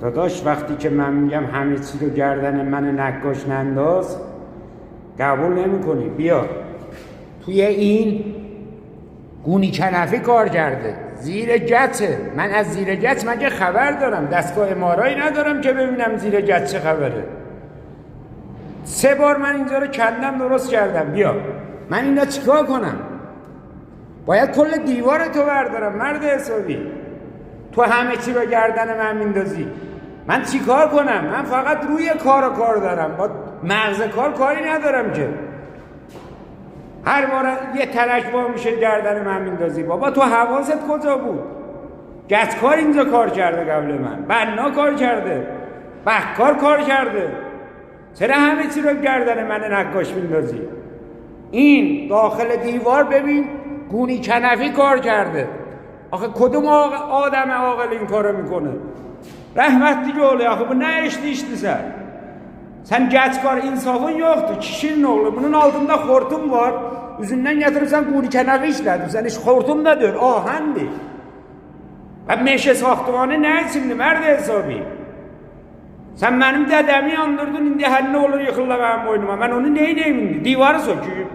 داداش وقتی که من میگم همه چی رو گردن من نقاش ننداز قبول نمی کنی. بیا توی این گونی کنفی کار کرده، زیر جته. من از زیر جت مگه خبر دارم؟ دستگاه امارایی ندارم که ببینم زیر جت چه خبره. 3 بار من اینجا رو کندم درست کردم. بیا من اینا چیکار کنم؟ باید کل دیوار تو بردارم مرد حسابی. تو همه چی رو گردن من میندازی. من چیکار کنم؟ من فقط روی کار دارم، با مغز کاری ندارم که. هر بار یه ترک وا میشه گردن من میندازی. بابا تو حواست کجا بود؟ گچکار اینجا کار کرده قبل من، بنا کار کرده، بخکار کار کرده. چرا همه چی رو گردن من نقاش میندازی؟ این داخل دیوار ببین گونی کنفی کار کرده. آخه کدوم آدم عاقل این کارو میکنه؟ Rahmetli oğlu Yakup'u ne işti sen? Sen geçkar insafın yoktu. Kişinin oğlu. Bunun altında hortum var. Üzünden getirirsen kuni kenarı işledin. Sen hiç hortum da diyor. Ahendi. Ben meşe saktıvanı ne içindi? Mərd hesabı. Sen benim dedemi yandırdın. İndi her ne olur yıkılla benim boynuma. Ben onu neyleyim indi? Divarı söküyüm.